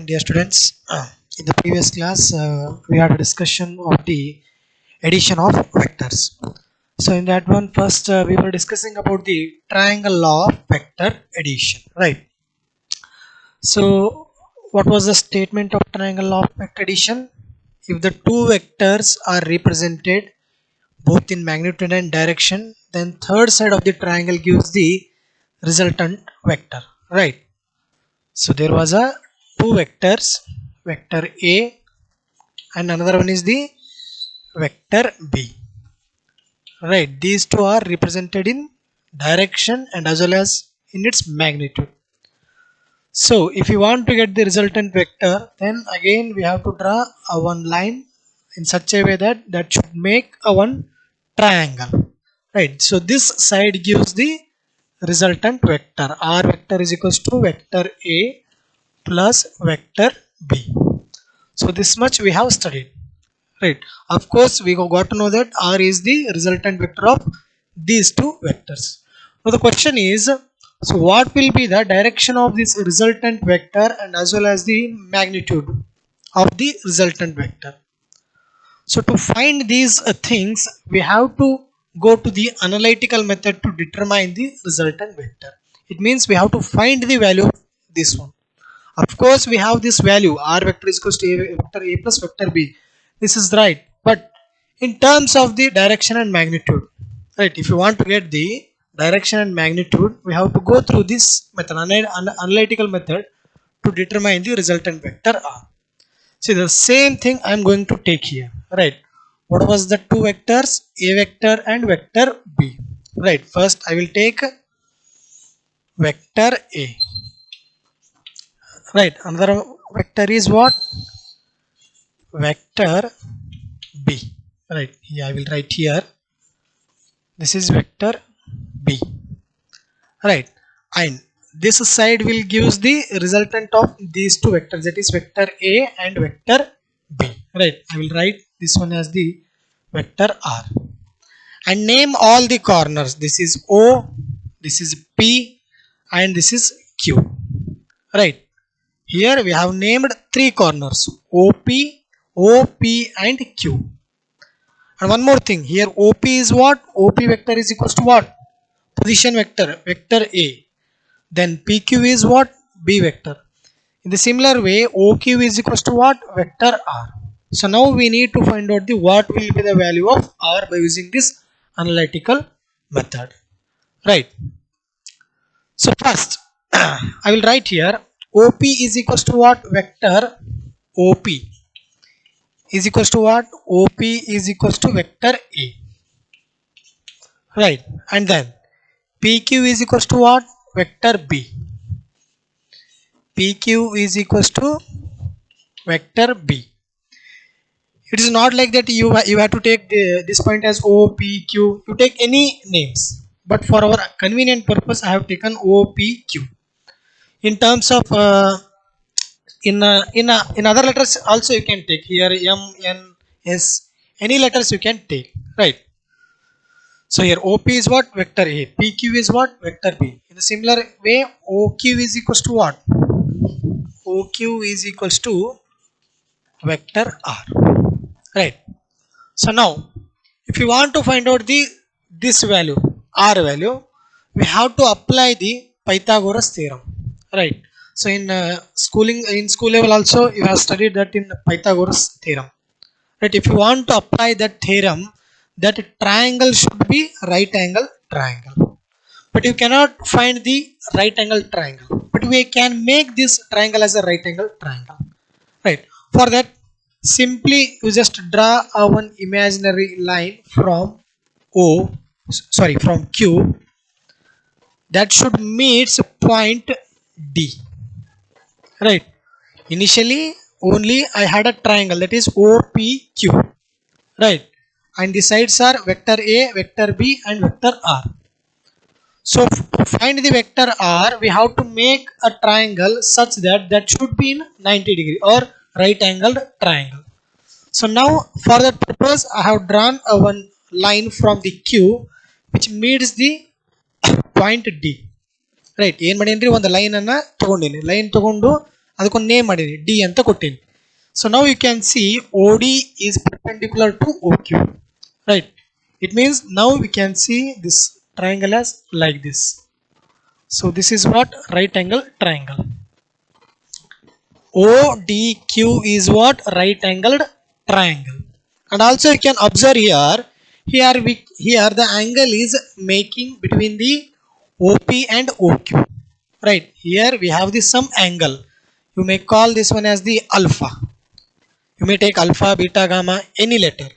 dear students. In the previous class, we had a discussion of the addition of vectors. So in that one, first we were discussing about the triangle law of vector addition, right? So what was the statement of triangle law of vector addition? If the two vectors are represented both in magnitude and direction, then third side of the triangle gives the resultant vector, right? So there was a two vectors, vector A and another one is the vector B, right? These two are represented in direction and as well as in its magnitude. So if you want to get the resultant vector, then again we have to draw a one line in such a way that that should make a one triangle, right? So this side gives the resultant vector. R vector is equals to vector A plus vector B. So this much we have studied, right? Of course we got to know that R is the resultant vector of these two vectors. Now the question is, so what will be the direction of this resultant vector and as well as the magnitude of the resultant vector? So to find these things, we have to go to the analytical method to determine the resultant vector. It means we have to find the value of this one. Of course we have this value R vector is equals to vector A plus vector B. This is right, but in terms of the direction and magnitude, right? If you want to get the direction and magnitude, we have to go through this method, analytical method, to determine the resultant vector R. See, the same thing I am going to take here, right? What was the two vectors, A vector and vector B, right? First I will take vector A, right? Another vector is what? Vector B, right? Yeah, I will write here, this is vector B, right? And this side will gives the resultant of these two vectors, that is vector A and vector B, right? I will write this one as the vector R and name all the corners. This is O, this is P and this is Q, right? Here we have named three corners, OP, OP and Q. And one more thing, here OP is what? OP vector is equals to what? Position vector, vector A. Then PQ is what? B vector. In the similar way, OQ is equals to what? Vector R. So now we need to find out the what will be the value of R by using this analytical method, right? So first I will write here OP is equals to what? Vector OP is equals to what? OP is equals to vector A, right? And then PQ is equals to what? Vector B. PQ is equals to vector B. It is not like that you have to take this point as O, P, Q. You take any names, but for our convenient purpose I have taken O, P, Q. In terms of in other letters also you can take here M, N, S, any letters you can take, right? So here OP is what? Vector A. PQ is what? Vector B. In a similar way, OQ is equals to what? OQ is equals to vector R, right? So now if you want to find out the this value, R value, we have to apply the Pythagoras theorem, right? So in school level also you have studied that in Pythagoras theorem, right? If you want to apply that theorem, that triangle should be right angle triangle, but you cannot find the right angle triangle, but we can make this triangle as a right angle triangle, right? For that, simply you just draw a one imaginary line from from Q that should meet point D, right? Initially only I had a triangle, that is OPQ, right? And the sides are vector A, vector B and vector R. So to find the vector R, we have to make a triangle such that that should be in 90 degree or right angled triangle. So now for that purpose I have drawn a one line from the Q which meets the point D, right? ಏನು ಮಾಡೇನ್ರಿ ಒಂದು line ಅನ್ನ ತಗೊಂಡಿನಿ, line ತಗೊಂಡು ಅದಕ್ಕೊಂದು name ಮಾಡಿದ್ದೀನಿ D ಅಂತ ಕೊಟ್ಟಿನಿ. So now you can see OD is perpendicular to OQ, right? It means now we can see this triangle as like this. So this is what? Right angle triangle. ODQ is what? Right angled triangle. And also you can observe here the angle is making between the OP and OQ, right? Here we have this some angle. You may call this one as the alpha. You may take alpha, beta, gamma, any letter,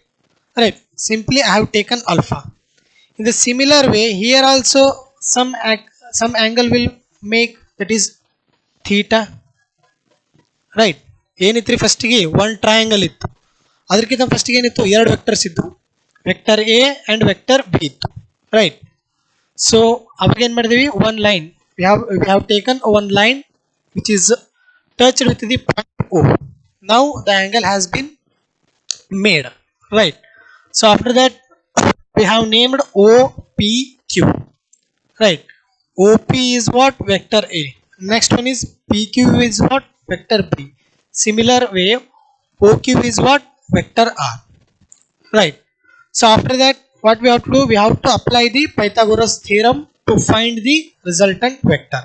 right? Simply I have taken alpha. In the similar way here also some angle will make, that is theta, right? ಏನಿತ್ರಿ ಫಸ್ಟಿಗೆ one triangle ಇತ್ತು, ಅದಕ್ಕಿಂತ ಫಸ್ಟಿಗೆ ಏನಿತ್ತು ಎರಡು vectors ಇದ್ವು, vector A and vector B ಇತ್ತು, right? So ಅವಾಗ ಏನು ಮಾಡಿದೀವಿ, one line we have taken one line which is touched with the point O. Now the angle has been made, right? So after that we have named OPQ, right? OP is what? Vector A. Next one is PQ is what? Vector B. Similar way OQ is what? Vector R, right? So after that what we have to do, we have to apply the Pythagoras theorem to find the resultant vector.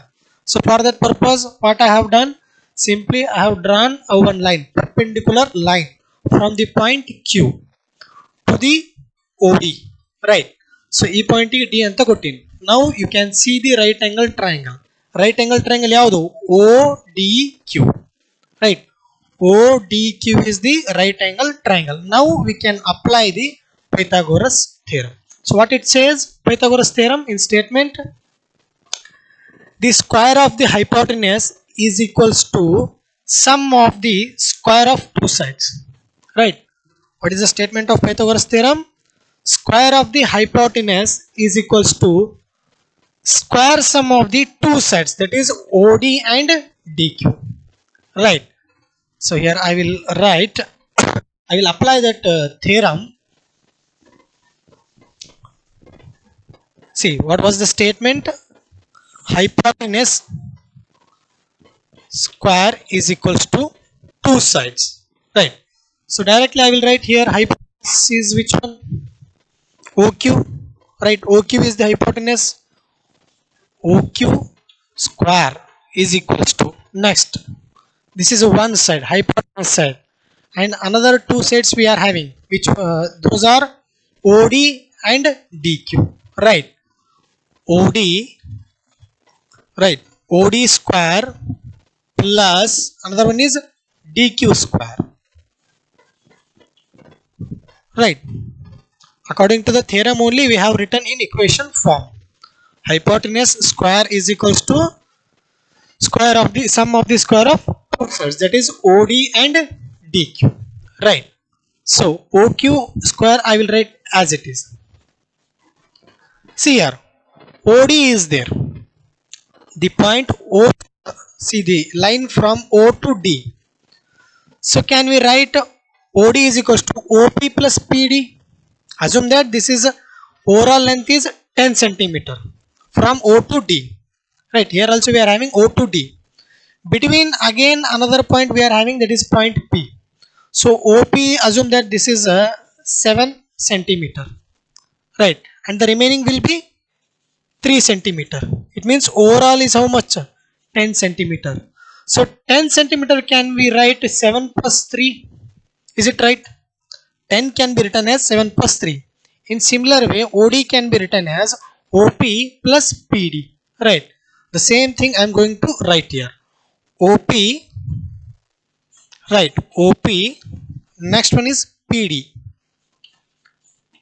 So for that purpose what I have done, simply I have drawn a one line, perpendicular line from the point Q to the OD, right? So e point D anta kottini. Now you can see the right angle triangle. Right angle triangle yavadu? ODQ, right? ODQ is the right angle triangle. Now we can apply the Pythagoras theorem. So what it says, Pythagoras theorem in statement, the square of the hypotenuse is equals to sum of the square of two sides, right? What is the statement of Pythagoras theorem? Square of the hypotenuse is equals to square sum of the two sides, that is OD and DQ, right? So here I will write, I will apply that theorem. See, what was the statement? Hypotenuse square is equals to two sides, right? So directly I will write here hypotenuse is which one? OQ, right? OQ is the hypotenuse. OQ square is equals to, next, this is a one side, hypotenuse side, and another two sides we are having, which those are OD and DQ, right? OD, right? OD square plus another one is DQ square, right? According to the theorem only we have written in equation form. Hypotenuse square is equals to square of the sum of the square of two sides, that is OD and DQ, right? So OQ square I will write as it is. See here, OD is there, the point O, see the line from O to D. So can we write OD is equals to OP plus PD? Assume that this is overall length is 10 centimeter from O to D, right? Here also we are having O to D. Between again another point we are having, that is point P. So OP, assume that this is 7 centimeter, right? And the remaining will be 3 centimeter. It means overall is how much? 10 centimeter. So 10 centimeter can we write 7 plus 3? Is it right? 10 can be written as 7 plus 3. In similar way OD can be written as OP plus PD, right? The same thing I am going to write here. OP, right? OP, next one is PD.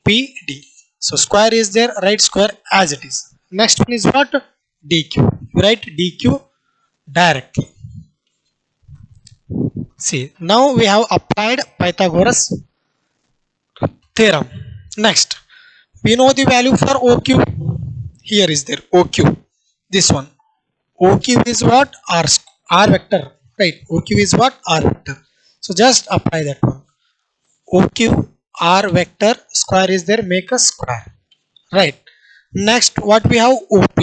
PD. So square is there, right? Square as it is. Next one is what? DQ. You write DQ directly. See, now we have applied Pythagoras theorem. Next, we know the value for OQ. Here is there OQ. This one. OQ is what? R vector, right? OQ is what? R vector. So just apply that one. OQ R vector square is there, make a square, right? Next what we have? OP.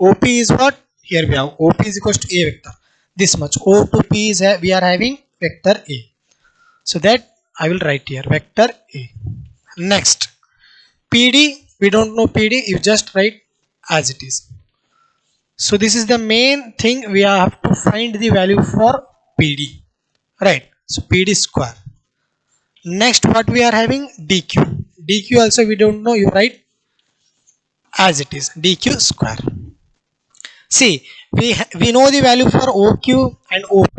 OP is what? Here we have OP is equals to A vector. this much. O to P is we are having vector A. So that I will write here vector A. Next, PD, we don't know PD, you just write as it is. So this is the main thing, we have to find the value for PD, right? So PD square. Next, what we are having, DQ. DQ also we don't know, you write as it is, DQ square. See, we know the value for OQ and OP.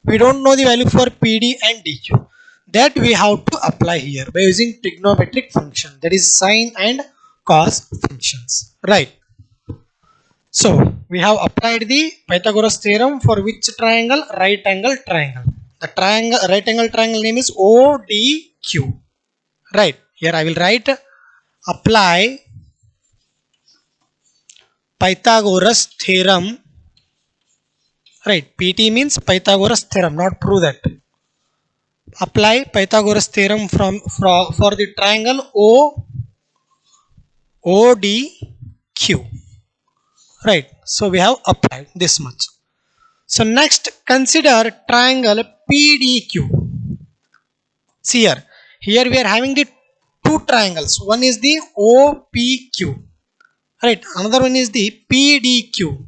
We don't know the value for PD and DQ. That we have to apply here by using trigonometric function, that is sine and cos functions, right? So we have applied the Pythagoras theorem for which triangle? Right angle triangle. The triangle, right angle triangle name is ODQ, right? Here I will write apply Pythagoras theorem, right? PT means Pythagoras theorem, not prove that. Apply Pythagoras theorem for the triangle ODQ, right? So we have applied this much. So next, consider triangle PDQ. See here we are having the two triangles. One is the OPQ, right? Another one is the PDQ.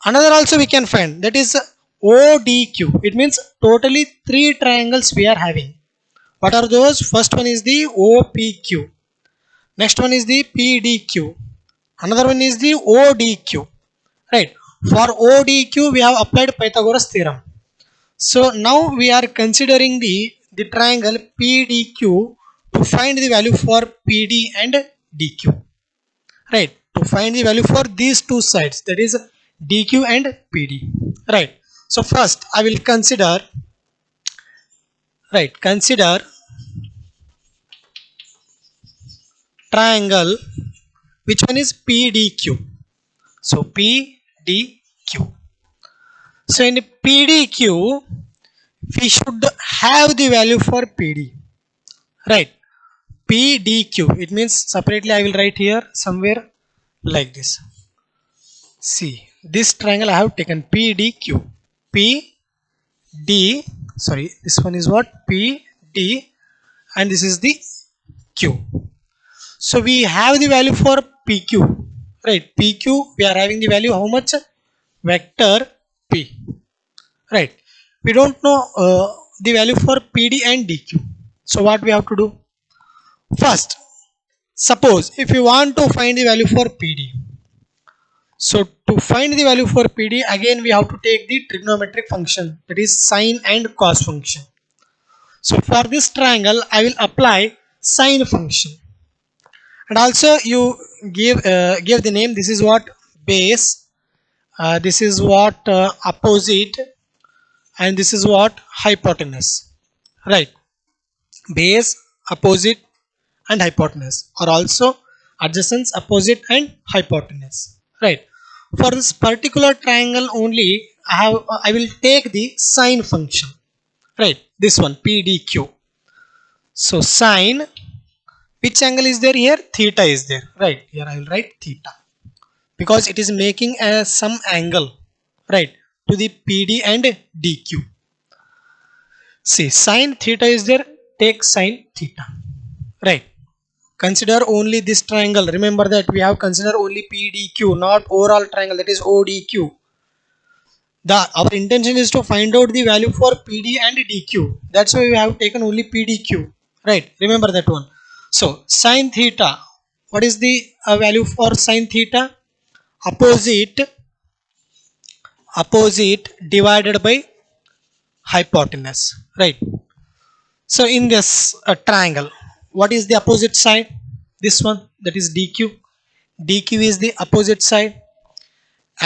Another also we can find, that is ODQ. It means totally three triangles we are having. What are those? First one is the OPQ. Next one is the PDQ. Another one is the ODQ, right? For ODQ we have applied Pythagoras theorem. So now we are considering the triangle PDQ to find the value for PD and DQ, right? To find the value for these two sides, that is DQ and PD, right? So first I will consider triangle, which one is PDQ. So PDQ. So in PDQ we should have the value for PD, right? PDQ, it means separately I will write here somewhere like this. See, this triangle I have taken PDQ. This one is what? PD, and this is the Q. So we have the value for PQ, right? PQ we are having the value how much? Vector P, right? We don't know the value for PD and DQ. So what we have to do? First, suppose if you want to find the value for PD, so to find the value for PD, again we have to take the trigonometric function, that is sine and cos function. So for this triangle I will apply sine function, and also you give the name. This is what? Base. This is what? Opposite, and this is what? Hypotenuse, right? Base, opposite and hypotenuse, or also adjacent, opposite and hypotenuse, right? For this particular triangle only I will take the sine function, right? This one PDQ. So sine, which angle is there here? Theta is there, right? Here I will write theta because it is making some angle, right, to the PD and DQ. See, sine theta is there, take sine theta, right? Consider only this triangle. Remember that we have considered only PDQ, not overall triangle, that is ODQ. Our intention is to find out the value for PD and DQ. That's why we have taken only PDQ, right? Remember that one. So sine theta, what is the value for sine theta? Opposite divided by hypotenuse, right? So in this triangle, what is the opposite side? This one, that is DQ. DQ is the opposite side.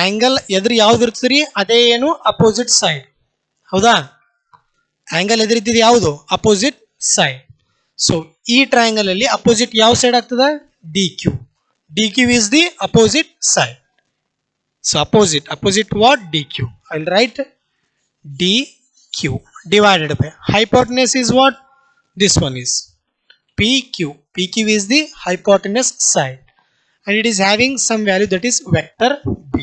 Angle ಎದುರು ಯಾವ್ದು ಇರ್ತದ್ರಿ ಅದೇ ಏನು opposite side, ಹೌದಾ? Angle ಎದುರಿದ್ದು ಯಾವುದು? Opposite side. So ಈ triangle ಅಲ್ಲಿ opposite ಯಾವ ಸೈಡ್ ಆಗ್ತದ? DQ. DQ is the opposite side. So opposite what? DQ. I will write DQ divided by hypotenuse is what? This one is PQ. PQ is the hypotenuse side, and it is having some value, that is vector B,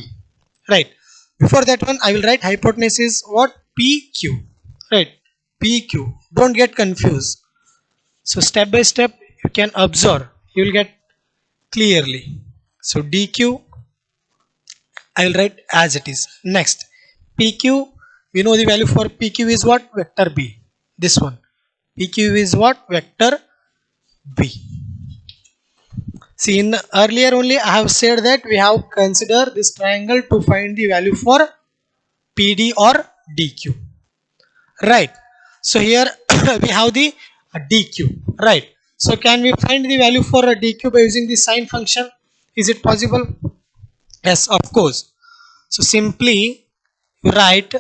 right? Before that one, I will write hypotenuse is what? PQ, right? PQ. Don't get confused. So step by step, you can observe. You will get clearly. So DQ, I will write as it is. Next, PQ. We know the value for PQ is what? Vector B. This one. PQ is what? Vector B. See, in earlier only I have said that we have considered this triangle to find the value for PD or DQ, right? So here we have the DQ, right? So can we find the value for a DQ by using the sine function? Is it possible? Yes, of course. So simply you write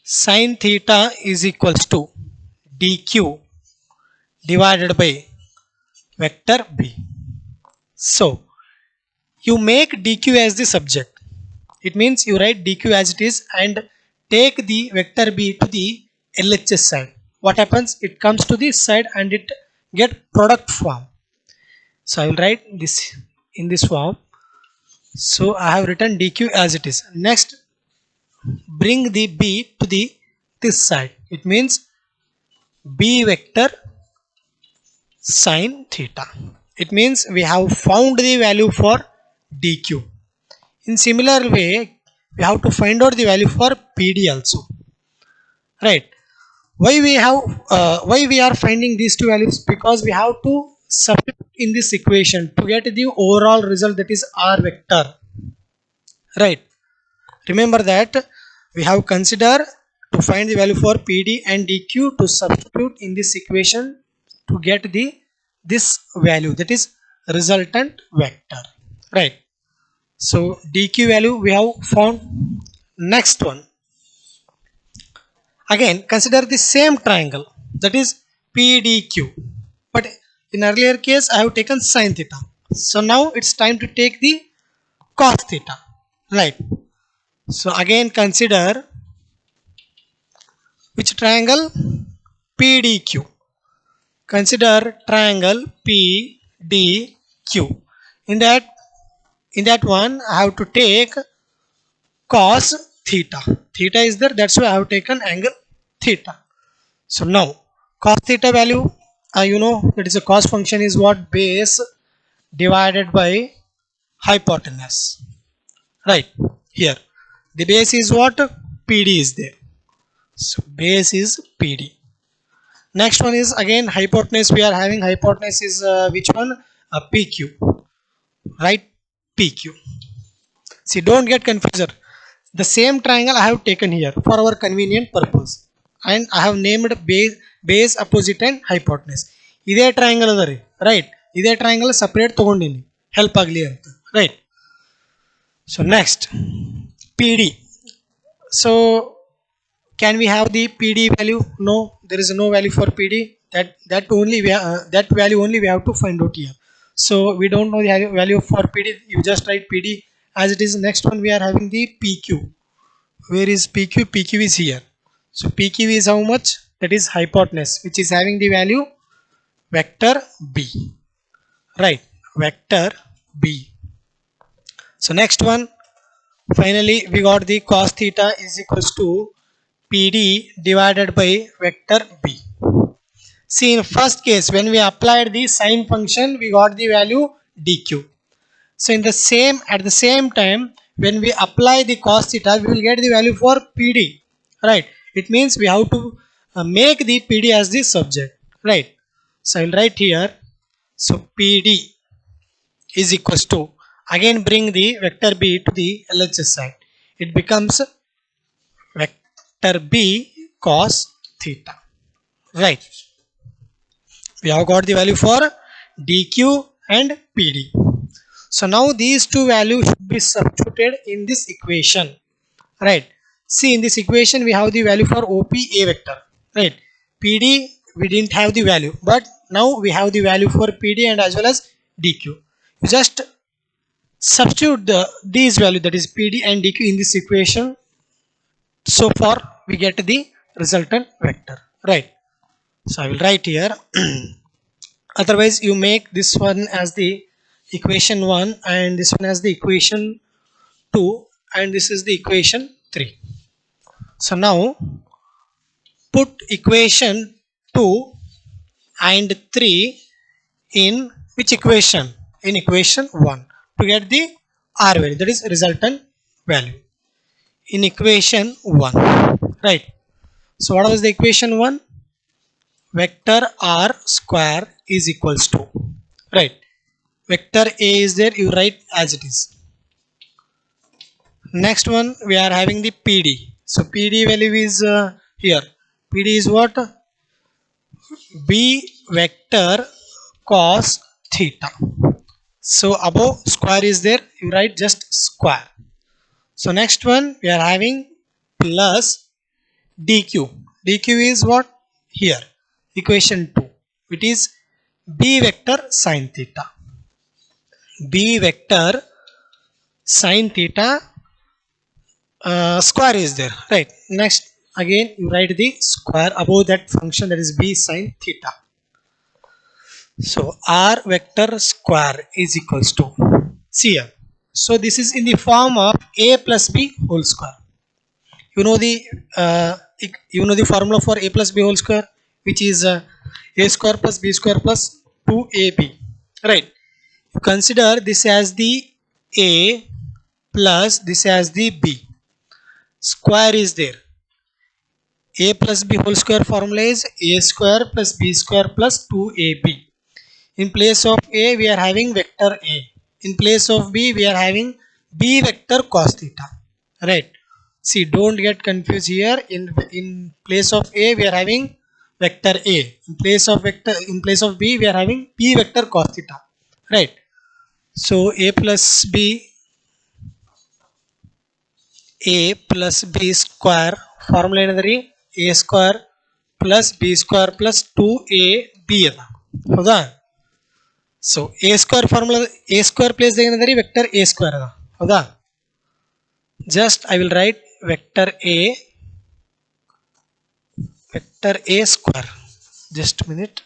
sine theta is equals to DQ divided by vector B. So you make DQ as the subject. It means you write DQ as it is and take the vector B to the LHS side. What happens? It comes to this side and it get product form. So I will write this in this form. So I have written DQ as it is. Next, bring the B to the this side. It means B vector sine theta. It means we have found the value for DQ. In similar way, we have to find out the value for PD also, right? Why we are finding these two values? Because we have to substitute in this equation to get the overall result, that is R vector, right? Remember that we have considered to find the value for PD and DQ to substitute in this equation to get the this value, that is resultant vector, right? So DQ value we have found. Next one, again consider the same triangle, that is PDQ, but in earlier case I have taken sine theta. So now it's time to take the cos theta, right? So again consider which triangle? PDQ. Consider triangle PDQ. In that one I have to take cos theta. Theta is there, that's why I have taken angle theta. So now cos theta value, you know that is a cos function is what? Base divided by hypotenuse, right? Here the base is what? PD is there. So base is PD. Next one is again hypotenuse. We are having hypotenuse is which one? PQ, right? PQ. See, don't get confused. The same triangle I have taken here for our convenient purpose, and I have named base opposite and hypotenuse. ಇದೇ triangle ಅದ ರೀ, right? ಇದೇ triangle separate ತಗೊಂಡಿನಿ help ಆಗಲಿ ಅಂತ, right? So next PD. So can we have the PD value? No, there is no value for PD. That only that value only we have to find out here. So we don't know the value for PD. You just write PD as it is. Next one we are having the PQ. Where is PQ? PQ is here. So PQ is how much? That is hypotenuse, which is having the value vector B, right? Vector B. So next one, finally we got the cos theta is equals to PD divided by vector B. See, in first case when we applied the sine function we got the value DQ. So in the same, at the same time when we apply the cos theta we will get the value for PD, right? It means we have to make the PD as the subject, right? So I will write here. So PD is equals to, again bring the vector B to the LHS side. It becomes vector B cos theta, right? We have got the value for DQ and PD. So now these two values should be substituted in this equation, right? See, in this equation we have the value for OP A vector, right? PD we didn't have the value, but now we have the value for PD and as well as DQ. You just substitute these value, that is PD and DQ, in this equation. So far we get the resultant vector, right? So I will write here. Otherwise you make this one as the equation 1 and this one as the equation 2, and this is the equation 3. So now put equation 2 and 3 in which equation? In equation 1 to get the R value, that is resultant value in equation 1, right? So what was the equation 1? Vector R square is equals to, right? Vector A is there, you write as it is. Next one we are having the PD. So PD value is here. PD is what? B vector cos theta. So above square is there, you write just square. So next one we are having plus dq. Dq is what? Here equation 2, it is B vector sin theta. B vector sin theta square is there, right? Next again you write the square above that function, that is B sin theta. So R vector square is equals to, see here, so this is in the form of A plus B whole square. You know the formula for A plus B whole square, which is A square plus B square plus 2AB, right? You consider this as the A plus this as the B. Square is there. A plus B whole square formula is A square plus B square plus 2AB. In place of A we are having vector A. In place of B we are having B vector cos theta, right? See, don't get confused here. In place of A we are having vector A. In place of B we are having B vector cos theta, right? So A plus B square formula ಏನದರಿ A square plus B square plus 2AB ಅದ, ಹೌದಾ? So A square formula, A square place ಏನದರಿ vector A square ಅದ, ಹೌದಾ? Just I will write vector A square. Just a minute.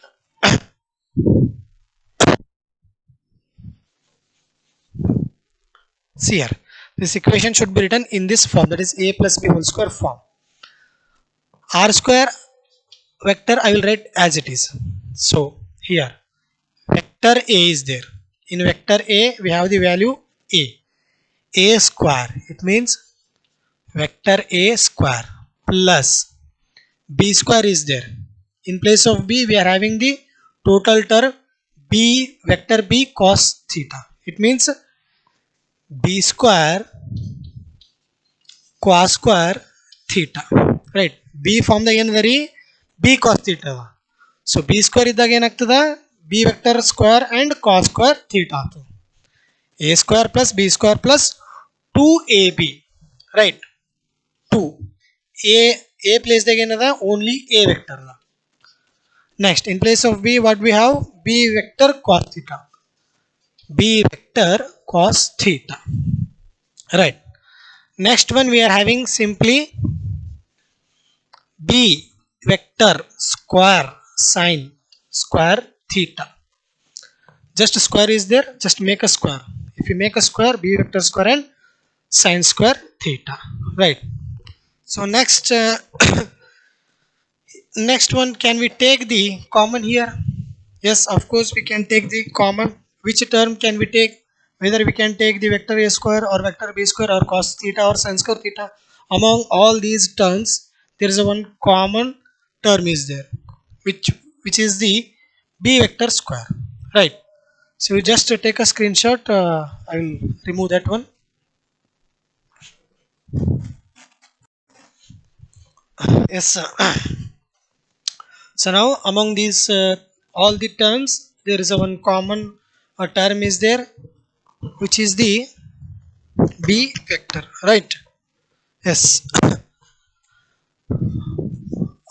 See here, this equation should be written in this form, that is A plus B whole square form. R square vector I will write as it is. So here vector A is there. In vector A we have the value A square, it means vector A square plus B square is there. In place of B we are having the total term B vector B cos theta, it means B square cos square theta, right? B form ದಾಗ ಏನದರಿ B cos theta. So B square ಇದ್ದಾಗ ಏನಾಗ್ತದ, B vector square and cos square theta ಆಗ್ತದ. A square plus B square plus 2AB, right? 2 A place ದಾಗ ಏನದ, only A vector ಅದ. Next in place of B what we have? B vector cos theta. B vector cos theta, right? Next one we are having simply B vector square sin square theta. Just square is there, just make a square. If you make a square, B vector square and sin square theta, right? So next next one, can we take the common here? Yes, of course we can take the common. Which term can we take? Whether we can take the vector A square or vector B square or cos theta or sin square theta. Among all these terms there is a one common term is there, which is the B vector square, right? So you just take a screenshot. I will remove that one. Yes. So now among these all the terms there is a one common term is there, which is the B vector, right? Yes.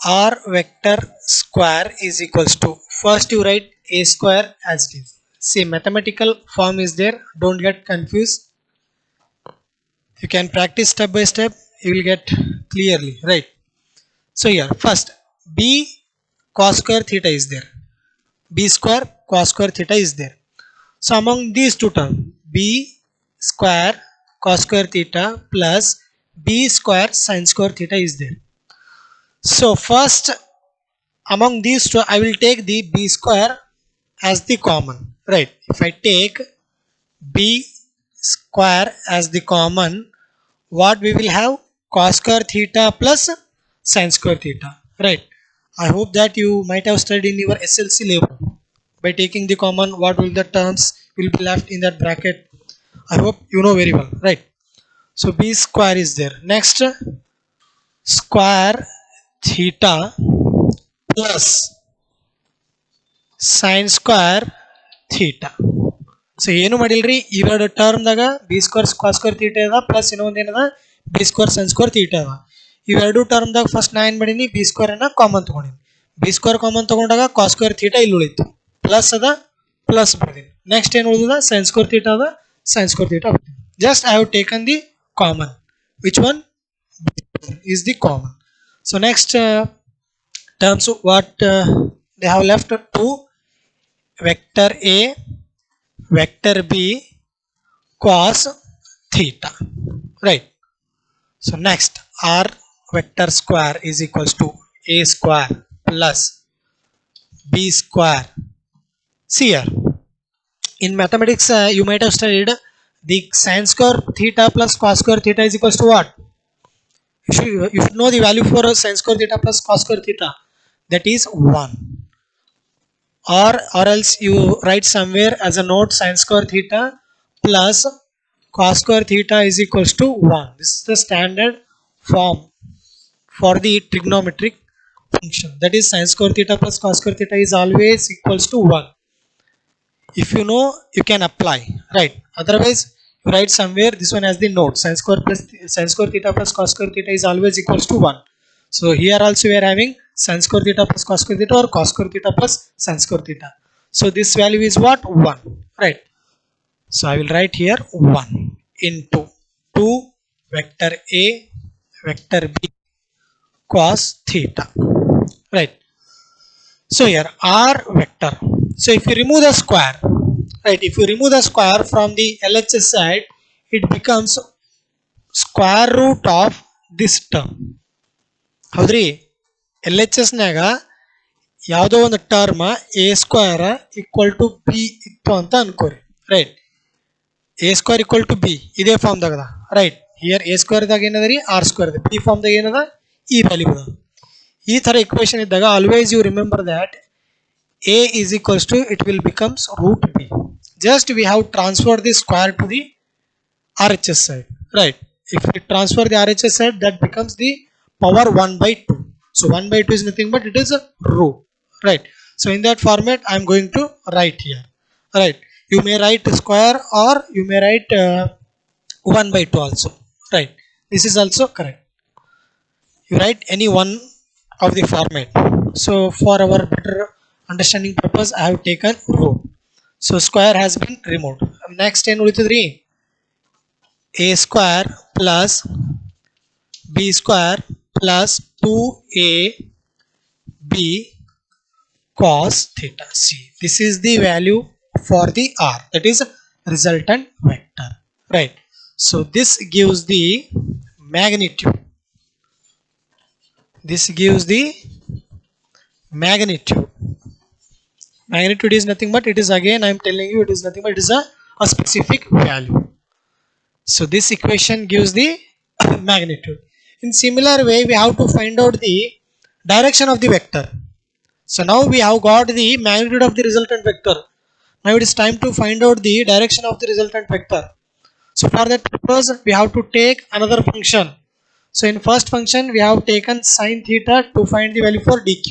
R vector square is equals to, first you write A square as it is. See, mathematical form is there, don't get confused. You can practice step by step, you will get clearly, right? So here first B cos square theta is there, B square cos square theta is there. So among these two terms, B square cos square theta plus b square sin square theta is there. So first among these two I will take the b square as the common, right? If I take b square as the common, what we will have? Cos square theta plus sin square theta, right? I hope that you might have studied in your SLC level. By taking the common, what will the terms will be left in that bracket? I hope you know very well, right? So b square is there. Next, square theta plus sin square theta. So ಏನು ಮಾಡಿಲ್ರಿ, ಇವೆರಡು ಟರ್ಮ್ದಾಗ B square cos square theta ಅದ plus ಇನ್ನೊಂದು ಏನದ B square sine square theta ಅದ. ಇವೆರಡು ಟರ್ಮ್ದಾಗ ಫಸ್ಟ್ ನಾ ಏನು ಮಾಡೀನಿ, ಬಿ ಸ್ಕ್ವೇರ್ ಅನ್ನ ಕಾಮನ್ ತಗೊಂಡಿನಿ. ಬಿ ಸ್ಕ್ವೇರ್ ಕಾಮನ್ ತಗೊಂಡಾಗ ಕಾಸ್ ಸ್ಕ್ವೇರ್ ಥೀಟಾ ಇಲ್ಲಿ ಉಳಿತು, ಪ್ಲಸ್ ಅದ ಪ್ಲಸ್ ಬರ್ದೀನಿ. ನೆಕ್ಸ್ಟ್ ಏನು ಉಳಿದ, ಸೈನ್ ಸ್ಕ್ವೇರ್ ಥೀಟಾ ಅದ, sign square theta. Just I have taken the common. Which one is the common. So next terms what they have left, 2 vector A vector B cos theta, right? So next R vector square is equals to A square plus B square. See here in mathematics you might have studied the sin square theta plus cos square theta is equals to what? You should know the value for sin square theta plus cos square theta, that is 1. Or else you write somewhere as a note sin square theta plus cos square theta is equals to 1. This is the standard form for the trigonometric function, that is sin square theta plus cos square theta is always equals to 1. If you know, you can apply, right? Otherwise you write somewhere this one as the note, sin square theta plus cos square theta is always equals to 1. So here also we are having sin square theta plus cos square theta or cos square theta plus sin square theta. So this value is what? 1, right? So I will write here 1 into 2 vector A vector B cos theta, right? So here R vector. So if you remove the square, right, if you remove the square from the LHS side, it becomes square root of this term. ಹೌದ್ರಿ, L H S ನಾಗ ಯಾವುದೋ ಒಂದು term A square equal to B ಇತ್ತು ಅಂತ ಅನ್ಕೋರಿ, right? A square equal to B ಇದೇ ಫಾರ್ಮ್ದಾಗ ಅದ, ರೈಟ್? ಹಿಯರ್ ಎ ಸ್ಕ್ವೇರ್ದಾಗ ಏನದ ರೀ, ಆರ್ ಸ್ಕ್ವೇರ್ ಅದ. ಬಿ ಫಾರ್ಮ್ದಾಗ ಏನದ, ಈ ವ್ಯಾಲ್ಯೂ ಅದ. ಈ ಥರ ಇಕ್ವೇಶನ್ ಇದ್ದಾಗ always you remember that a is equals to, it will becomes root b. Just we have transferred the square to the RHS side, right? If we transfer the RHS side, that becomes the power 1 by 2. So 1 by 2 is nothing but it is a root, right? So in that format I am going to write here, right? You may write square or you may write 1 by 2 also, right? This is also correct. You write any one of the format. So for our better understanding purpose I have taken root. So square has been removed. Next ಏನು ಉಳಿತದ್ರಿ, a square plus b square plus 2ab cos theta. See, this is the value for the R, that is resultant vector, right? So this gives the magnitude. This gives the magnitude. Magnitude is nothing but it is, again I am telling you, it is nothing but it is a specific value. So this equation gives the magnitude. In similar way we have to find out the direction of the vector. So now we have got the magnitude of the resultant vector. Now it is time to find out the direction of the resultant vector. So for that purpose we have to take another function. So in first function we have taken sin theta to find the value for dq.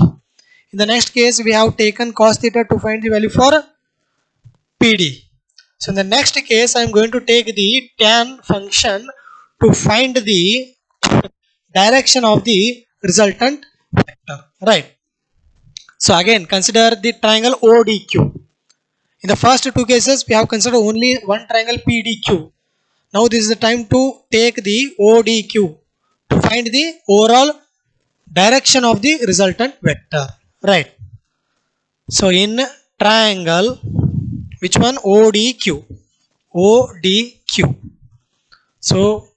In the next case we have taken cos theta to find the value for PD. So in the next case I am going to take the tan function to find the direction of the resultant vector, right? So again consider the triangle ODQ. In the first two cases we have considered only one triangle PDQ. Now this is the time to take the ODQ to find the overall direction of the resultant vector, right? So in triangle, which one? ODQ. ODQ. So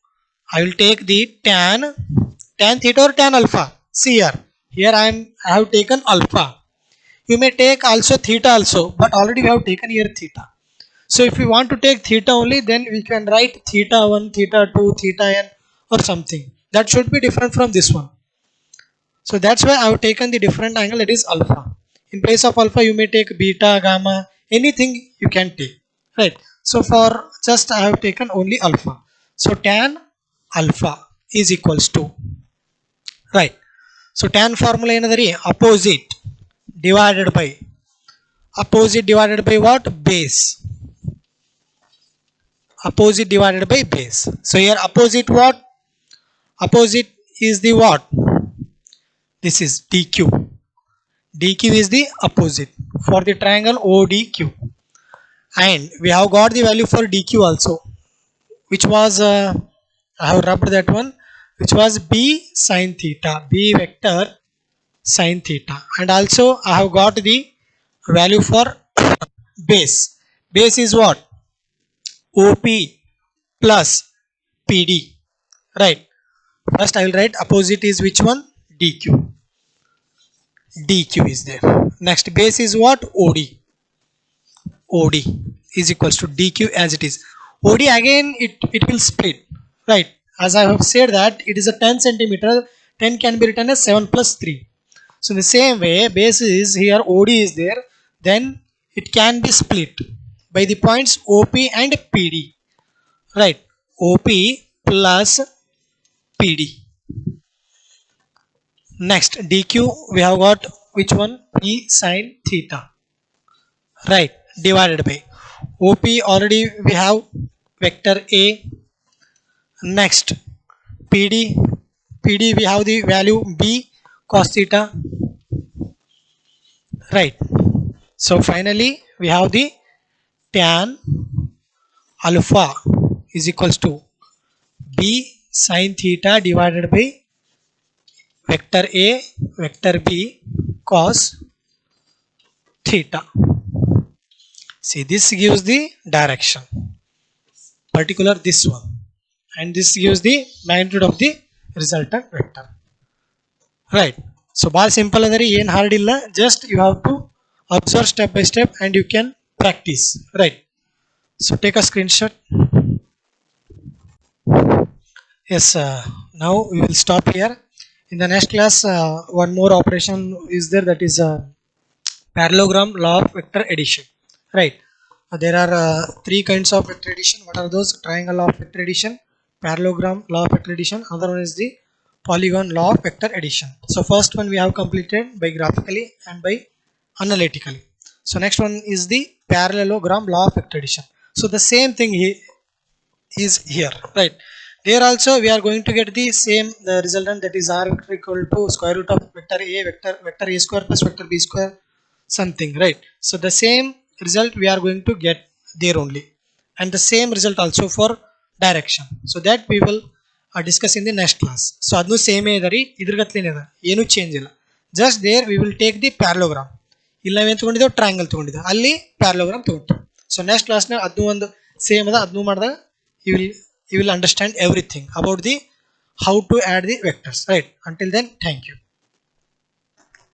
I will take the tan theta or tan alpha. See here, I have taken alpha. You may take also theta also, but already we have taken here theta. So if we want to take theta only, then we can write theta 1, theta 2, theta n or something. That should be different from this one. So that's why I have taken the different angle, that is alpha. In place of alpha, you may take beta, gamma, anything you can take. Right. So for just I have taken only alpha. So tan alpha is equals to, right. So tan formula another divided by opposite divided by what? Base. Opposite divided by base. So here opposite what? Opposite is the what? This is dq. dq is the opposite for the triangle ODQ. And we have got the value for dq also, which was I have rubbed that one, which was b sine theta, b vector sine theta. And also I have got the value for base. Base is what? OP plus PD. Right. First I will write opposite is which one? DQ. DQ is there. Next base is what? OD. OD is equals to DQ as it is. OD again it will split. Right. As I have said that it is a 10 centimeter. 10 can be written as 7 plus 3. So in the same way, base is here, OD is there. Then it can be split by the points OP and PD. Right. OP plus PD. Next DQ we have got which one? P sine theta. Right. Divided by OP already we have vector A. Next PD. PD we have the value B cos theta. Right. So finally we have the tan alpha is equals to B sine theta divided by vector A, vector B cos theta. See, this gives the direction, particular this one, and this gives the magnitude of the resultant vector. Right. So ball simple ಅಂದರೆ ಏನು hard ಇಲ್ಲ, just you have to observe step by step and you can practice. Right. So take a screenshot. Yes, now we will stop here. In the next class, one more operation is there, that is parallelogram law of vector addition. Right. There are three kinds of vector addition. What are those? Triangle law of vector addition, parallelogram law of vector addition. Other one is the polygon law of vector addition. So first one we have completed by graphically and by analytically. So next one is the parallelogram law of vector addition. So the same thing is here, right? There also we are going to get the same resultant, that is r vector equal to square root of vector a vector a square plus vector b square something, right? So the same result we are going to get there only, and the same result also for direction. So that we will discuss in the next class. So adnu same idari idragatline ida ಏನು change ಇಲ್ಲ, just there we will take the parallelogram. ಇಲ್ಲ ನಾವೇನು ತಗೊಂಡಿದ್ದೇವೆ, triangle ತಗೊಂಡಿದ್ದೇವೆ, ಅಲ್ಲಿ parallelogram ತಗೊಂಡು. So next ಕ್ಲಾಸ್ನಾಗ ಅದನ್ನು ಒಂದು same ಅದ, ಅದನ್ನು ಮಾಡಿದಾಗ you will understand everything about the how to add the vectors. Right. Until then, thank you.